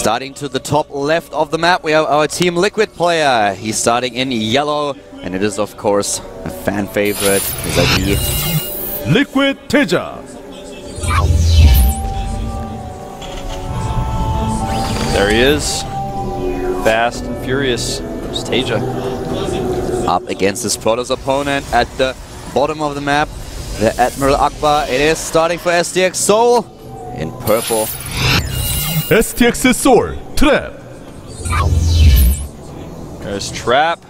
Starting to the top left of the map, we have our Team Liquid player. He's starting in yellow, and it is, of course, a fan favorite. Liquid TaeJa. There he is. Fast and furious. There's TaeJa. Up against his Protoss opponent at the bottom of the map. The Admiral Akbar. It is starting for STX Seoul in purple. STX Seoul Trap. There's Trap.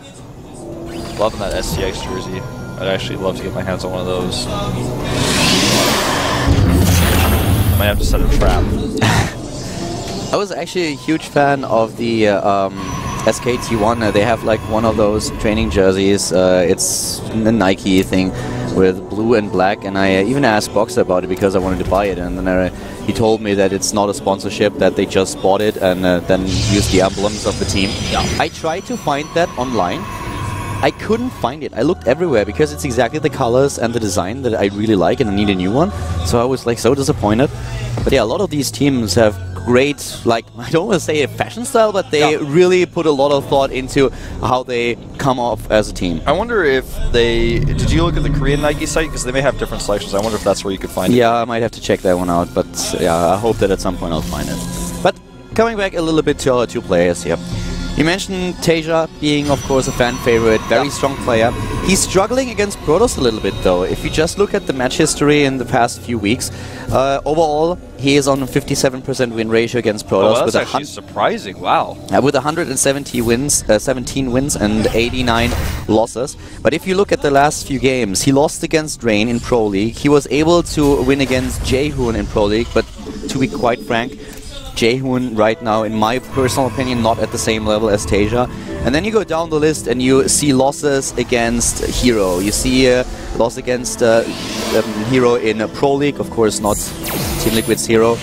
Loving that STX jersey. I'd actually love to get my hands on one of those. Might have to set a Trap. I was actually a huge fan of the SKT1. They have like one of those training jerseys. It's a Nike thing with blue and black, and I even asked Boxer about it because I wanted to buy it, and then he told me that it's not a sponsorship, that they just bought it and then used the emblems of the team. Yeah. I tried to find that online. I couldn't find it. I looked everywhere because it's exactly the colors and the design that I really like, and I need a new one. So I was like so disappointed. But yeah, a lot of these teams have great, like, I don't want to say a fashion style, but they really put a lot of thought into how they come off as a team. I wonder if they... Did you look at the Korean Nike site? Because they may have different selections. I wonder if that's where you could find it. Yeah, I might have to check that one out, but yeah, I hope that at some point I'll find it. But coming back a little bit to our two players here. You mentioned TaeJa being, of course, a fan favorite, very strong player. He's struggling against Protoss a little bit, though. If you just look at the match history in the past few weeks, overall, he is on a 57% win ratio against Protoss. Oh, that's actually surprising. Wow. With 170 wins, 17 wins and 89 losses. But if you look at the last few games, he lost against Rain in Pro League. He was able to win against Jaehoon in Pro League, but to be quite frank, Jaehoon right now, in my personal opinion, not at the same level as TaeJa. And then you go down the list and you see losses against Hero. You see a loss against Hero in Pro League, of course not Team Liquid's Hero.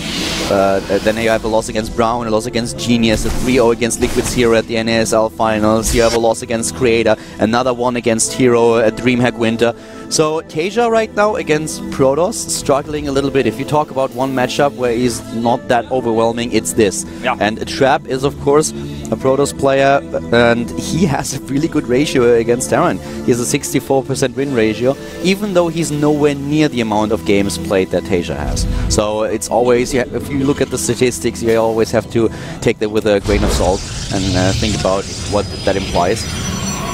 Then you have a loss against Brown, a loss against Genius, a 3-0 against Liquid's Hero at the NASL Finals. You have a loss against Creator, another one against Hero at DreamHack Winter. So TaeJa right now against Protoss, struggling a little bit. If you talk about one matchup where he's not that overwhelming, it's this. Yeah. And Trap is, of course, a Protoss player, and he has a really good ratio against Terran. He has a 64% win ratio, even though he's nowhere near the amount of games played that TaeJa has. So it's always, if you look at the statistics, you always have to take that with a grain of salt and think about what that implies.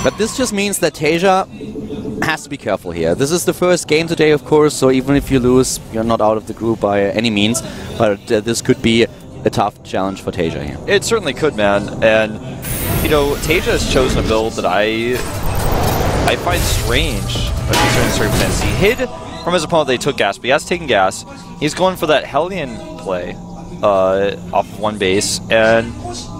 But this just means that TaeJa has to be careful here. This is the first game today, of course, so even if you lose, you're not out of the group by any means, but this could be a tough challenge for TaeJa here. It certainly could, man. And, you know, TaeJa has chosen a build that I find strange under certain circumstances. He hid from his opponent, they took gas, but he has taken gas. He's going for that Hellion play off of one base, and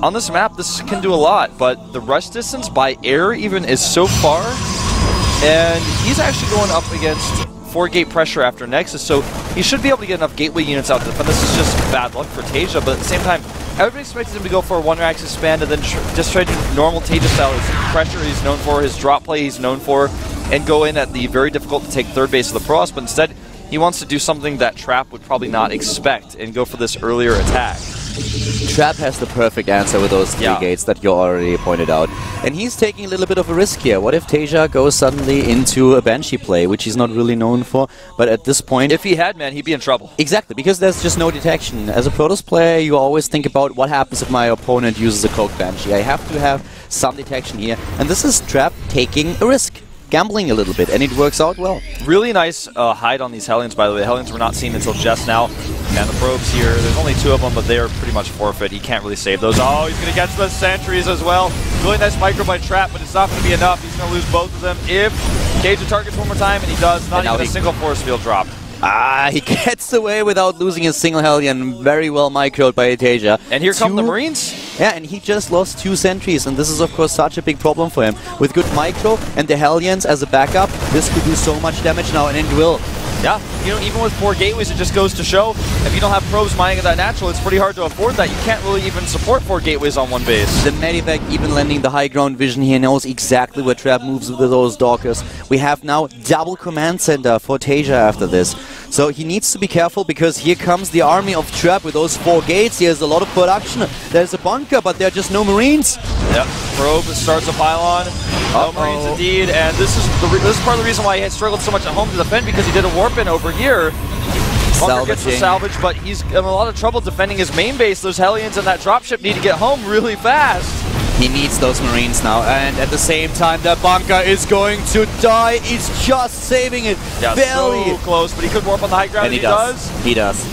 on this map, this can do a lot, but the rush distance by air even is so far, and he's actually going up against 4-gate pressure after Nexus, so he should be able to get enough gateway units out to defend. This is just bad luck for TaeJa, but at the same time, everybody expected him to go for a one-rack expand and then just try to do normal TaeJa style. His pressure he's known for, his drop play he's known for, and go in at the very difficult to take third base of the Protoss, but instead he wants to do something that Trap would probably not expect and go for this earlier attack. Trap has the perfect answer with those 3 gates that you already pointed out. And he's taking a little bit of a risk here. What if TaeJa goes suddenly into a Banshee play, which he's not really known for, but at this point... If he had, man, he'd be in trouble. Exactly, because there's just no detection. As a Protoss player, you always think about what happens if my opponent uses a Cloak Banshee. I have to have some detection here. And this is Trap taking a risk. Gambling a little bit, and it works out well. Really nice hide on these Hellions, by the way. The Hellions were not seen until just now. And the probes here, there's only 2 of them, but they are pretty much forfeit. He can't really save those. Oh, he's going to catch the sentries as well. Really nice micro by Trap, but it's not going to be enough. He's going to lose both of them if TaeJa targets one more time, and he does. Not even a single force field drop. He gets away without losing a single Hellion. Very well microed by TaeJa. And here come the Marines. Yeah, and he just lost 2 sentries, and this is of course such a big problem for him. With good micro and the Hellions as a backup, this could do so much damage now, and it will. Yeah, you know, even with 4 gateways, it just goes to show, if you don't have probes mining at that natural, it's pretty hard to afford that. You can't really even support 4 gateways on one base. The Medivac even landing the high ground vision here, knows exactly where Trap moves with those Dockers. We have now double command center for TaeJa after this. So he needs to be careful, because here comes the army of Trap with those 4 gates. Here's a lot of production. There's a bunker, but there are just no Marines. Yep, probe starts a pylon. No Marines indeed, and this is part of the reason why he had struggled so much at home to defend, because he did a warp in over here. Bunker gets the salvage, but he's in a lot of trouble defending his main base. Those Hellions and that dropship need to get home really fast. He needs those Marines now, and at the same time, the bunker is going to die. He's just saving it. Yeah, barely. So close, but he could warp on the high ground, and he does. He does.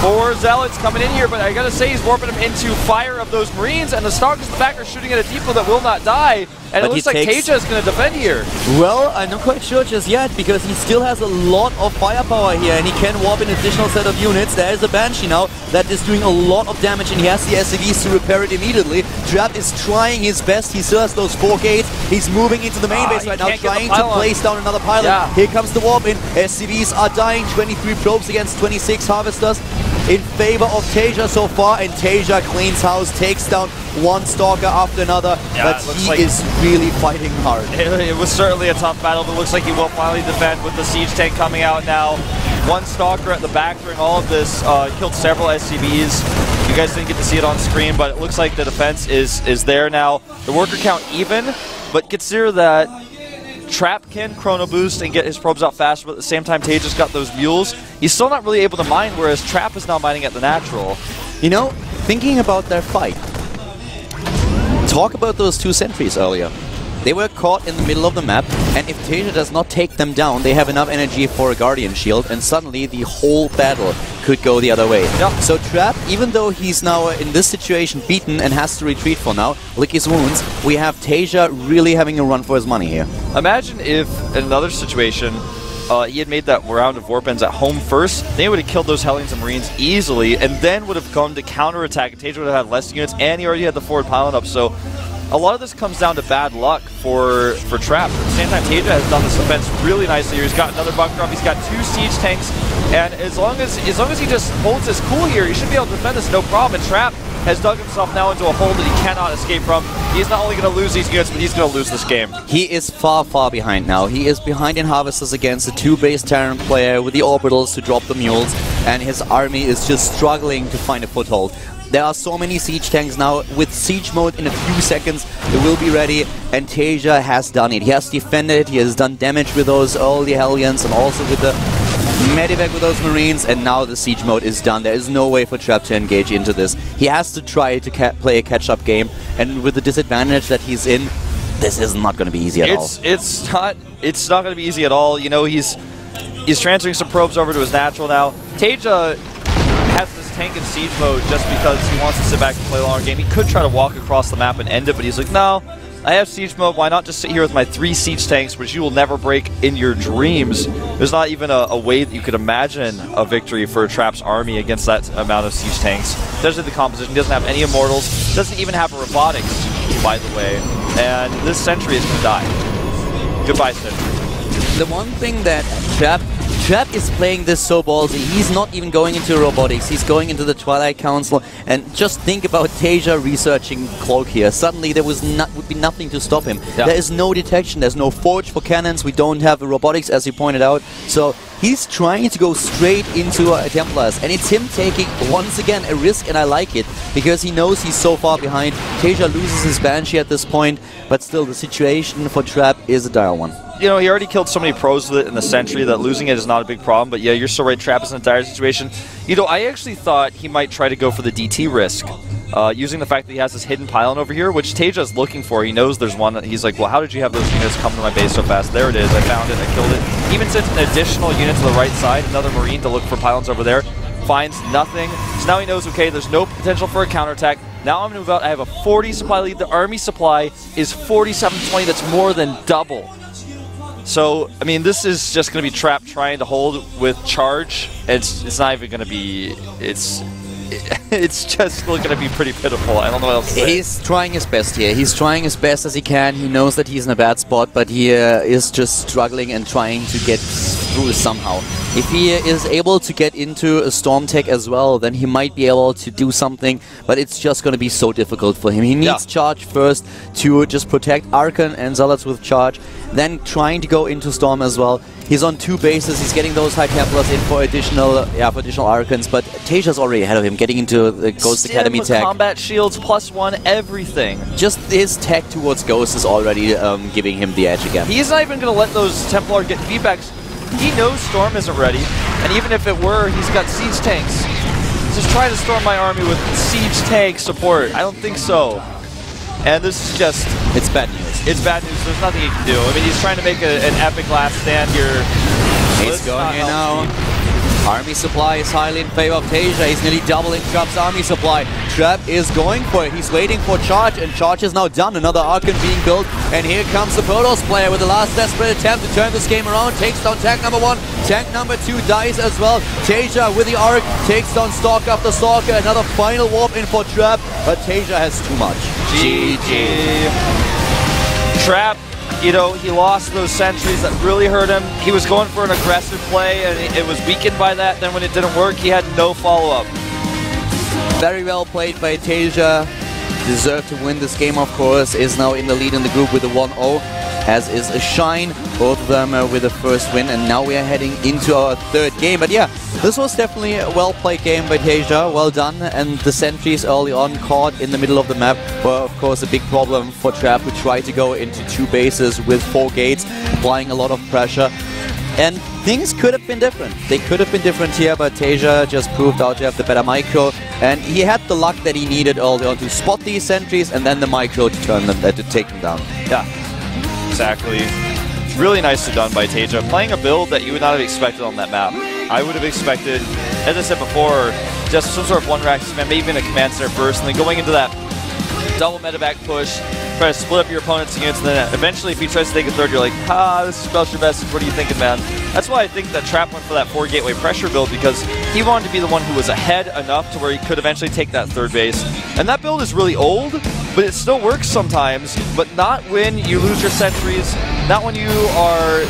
4 Zealots coming in here, but I gotta say, he's warping him into fire of those Marines, and the Stalkers in the back are shooting at a depot that will not die. And it looks like TaeJa is going to defend here. Well, I'm not quite sure just yet, because he still has a lot of firepower here, and he can warp an additional set of units. There is a Banshee now that is doing a lot of damage, and he has the SCVs to repair it immediately. Trap is trying his best. He still has those 4 gates. He's moving into the main base right now, trying to place down another pylon. Yeah. Here comes the warp in. SCVs are dying. 23 probes against 26 harvesters in favor of TaeJa so far, and TaeJa cleans house, takes down one Stalker after another, but he is really fighting hard. It was certainly a tough battle, but it looks like he will finally defend with the siege tank coming out now. One Stalker at the back during all of this, killed several SCVs. You guys didn't get to see it on screen, but it looks like the defense is there now. The worker count even, but consider that Trap can chrono boost and get his probes out faster, but at the same time TaeJa's got those mules. He's still not really able to mine, whereas Trap is now mining at the natural. You know, thinking about their fight, talk about those 2 sentries earlier. They were caught in the middle of the map, and if TaeJa does not take them down, they have enough energy for a Guardian Shield, and suddenly the whole battle could go the other way. Yep. So Trap, even though he's now in this situation beaten and has to retreat for now, lick his wounds, we have TaeJa really having a run for his money here. Imagine if, in another situation, he had made that round of warp-ends at home first, then he would have killed those Hellions and Marines easily, and then would have come to counterattack, and TaeJa would have had less units, and he already had the forward pylon up, so a lot of this comes down to bad luck for Trap. At the same time, TaeJa has done this defense really nicely here. He's got another bunker up, he's got 2 siege tanks, and as long as he just holds his cool here, he should be able to defend this no problem, and Trap has dug himself now into a hole that he cannot escape from. He's not only going to lose these units, but he's going to lose this game. He is far, far behind now. He is behind in Harvesters against the 2-base Terran player with the Orbitals to drop the Mules, and his army is just struggling to find a foothold. There are so many siege tanks now. With siege mode in a few seconds, it will be ready, and TaeJa has done it. He has defended, he has done damage with those early Hellions, and also with the Medivac with those Marines, and now the siege mode is done. There is no way for Trap to engage into this. He has to try to play a catch-up game, and with the disadvantage that he's in, this is not going to be easy at all. It's not going to be easy at all. You know, he's transferring some probes over to his natural now. TaeJa has this tank in siege mode just because he wants to sit back and play a longer game. He could try to walk across the map and end it, but he's like, no, I have siege mode. Why not just sit here with my 3 siege tanks, which you will never break in your dreams? There's not even a way that you could imagine a victory for Trap's army against that amount of siege tanks. Especially the composition. He doesn't have any immortals. Doesn't even have a robotics, by the way. And this sentry is going to die. Goodbye, sentry. The one thing that Trap is playing this so ballsy. He's not even going into robotics. He's going into the Twilight Council. And just think about TaeJa researching Cloak here. Suddenly there would be nothing to stop him. Yeah. There is no detection. There's no forge for cannons. We don't have the robotics, as you pointed out. So he's trying to go straight into Templars. And it's him taking, once again, a risk. And I like it, because he knows he's so far behind. TaeJa loses his Banshee at this point. But still, the situation for Trap is a dire one. You know, he already killed so many pros with it in the Sentry that losing it is not a big problem. But yeah, you're so right, Trap is in a dire situation. You know, I actually thought he might try to go for the DT risk, using the fact that he has this hidden pylon over here, which TaeJa is looking for. He knows there's one. He's like, well, how did you have those units come to my base so fast? There it is. I found it. I killed it. Even sent an additional unit to the right side, another Marine to look for pylons over there. Finds nothing. So now he knows, okay, there's no potential for a counterattack. Now I'm going to move out. I have a 40 supply lead. The army supply is 4720. That's more than double. So, I mean, this is just going to be Trap trying to hold with charge. It's not even going to be... it's just looking to be pretty pitiful. I don't know what else to say. He's trying his best here. He's trying his best as he can. He knows that he's in a bad spot, but he is just struggling and trying to get through somehow. If he is able to get into a Storm Tech as well, then he might be able to do something, but it's just going to be so difficult for him. He needs charge first to just protect Archon and Zealots with charge, then trying to go into Storm as well. He's on 2 bases, he's getting those High Templars in for additional Archons, but TaeJa's already ahead of him, getting into the Ghost Academy tech. Combat shields, +1, everything. Just his tech towards Ghost is already giving him the edge again. He's not even going to let those Templar get feedbacks. He knows Storm isn't ready, and even if it were, he's got siege tanks. Just try to storm my army with siege tank support. I don't think so. And this is just... It's bad news. It's bad news. There's nothing he can do. I mean, he's trying to make an epic last stand here. He's going in now. Army supply is highly in favor of TaeJa. He's nearly doubling Trap's army supply. Trap is going for it. He's waiting for charge, and charge is now done. Another Archon being built, and here comes the Protoss player with the last desperate attempt to turn this game around. Takes down tank number 1. Tank number 2 dies as well. TaeJa with the Arc takes down Stalker after Stalker. Another final warp in for Trap, but TaeJa has too much. GG. Trap, you know, he lost those sentries that really hurt him. He was going for an aggressive play, and it was weakened by that. Then when it didn't work, he had no follow-up. Very well played by TaeJa. Deserved to win this game, of course. Is now in the lead in the group with a 1-0, as is a Shine. Both of them with the first win, and now we are heading into our 3rd game. But yeah, this was definitely a well-played game by TaeJa. Well done. And the sentries early on caught in the middle of the map were, of course, a big problem for Trap, who tried to go into 2 bases with 4 gates, applying a lot of pressure. And things could have been different. They could have been different here, but TaeJa just proved out to have the better micro, and he had the luck that he needed early on to spot these sentries and then the micro to turn them, to take them down. Yeah, exactly. Really nicely done by TaeJa, playing a build that you would not have expected on that map. I would have expected, as I said before, just some sort of 1-rack spam, maybe even a command center first, and then going into that double medevac push, try to split up your opponent's units, and then eventually if he tries to take a 3rd, you're like, this is special message, what are you thinking, man? That's why I think that Trap went for that 4 gateway pressure build, because he wanted to be the one who was ahead enough to where he could eventually take that 3rd base. And that build is really old, but it still works sometimes, but not when you lose your sentries, not when your units are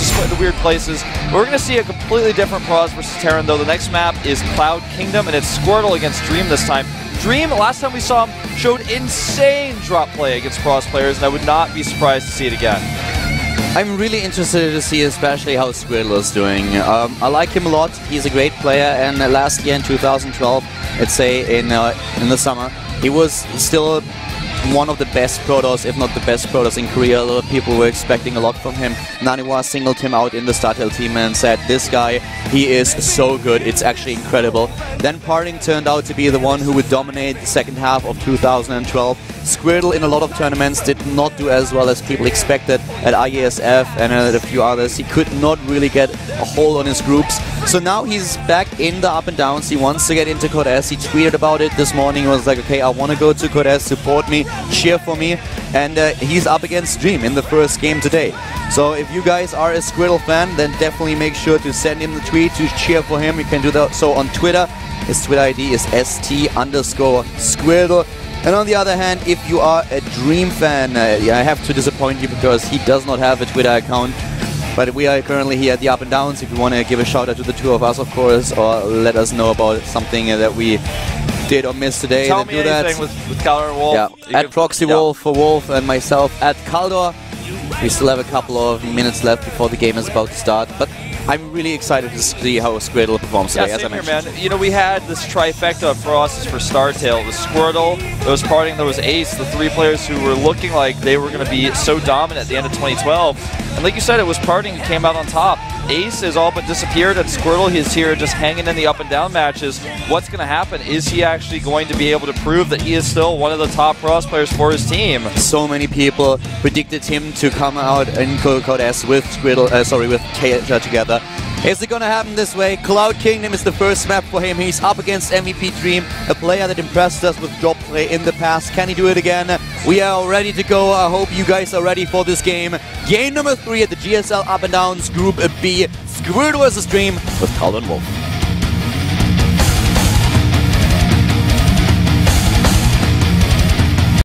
split into weird places. We're going to see a completely different Protoss versus Terran, though. The next map is Cloud Kingdom, and it's Squirtle against Dream this time. Dream, last time we saw him, showed insane drop play against Protoss players, and I would not be surprised to see it again. I'm really interested to see especially how Squirtle is doing. I like him a lot. He's a great player, and last year in 2012, let's say in the summer, he was still one of the best Protoss, if not the best Protoss in Korea. A lot of people were expecting a lot from him. Naniwa singled him out in the StarTale team and said, this guy, he is so good, it's actually incredible. Then Parting turned out to be the one who would dominate the second half of 2012. Squirtle in a lot of tournaments did not do as well as people expected at IESF and at a few others. He could not really get a hold on his groups. So now he's back in the up and downs. He wants to get into Code S. He tweeted about it this morning. He was like, okay, I want to go to Code S, support me, cheer for me. And he's up against Dream in the first game today. So if you guys are a Squirtle fan, then definitely make sure to send him the tweet to cheer for him. You can do that so on Twitter. His Twitter ID is st_Squirtle. And on the other hand, if you are a Dream fan, I have to disappoint you because he does not have a Twitter account. But we are currently here at the Up and Downs. If you want to give a shout out to the 2 of us, of course, or let us know about something that we did or missed today, Tell then me do that. anything with Caldor and Wolf. Yeah, at Proxy Wolf for Wolf and myself at Caldor. We still have a couple of minutes left before the game is about to start, but I'm really excited to see how Squirtle performs today, as I mentioned. Here, man. You know, we had this trifecta of process for StarTale. It was Squirtle, there was Parting, there was Ace, the 3 players who were looking like they were going to be so dominant at the end of 2012. And like you said, it was Parting who came out on top. Ace is all but disappeared, and Squirtle is here just hanging in the up and down matches. What's going to happen? Is he actually going to be able to prove that he is still one of the top Protoss players for his team? So many people predicted him to come out in Code S with Squirtle, with TaeJa together. Is it gonna happen this way? Cloud Kingdom is the first map for him. He's up against MVP Dream, a player that impressed us with drop play in the past. Can he do it again? We are ready to go. I hope you guys are ready for this game. Game number 3 at the GSL Up and Downs Group B. Squirtle vs Dream with Caldor and Wolf.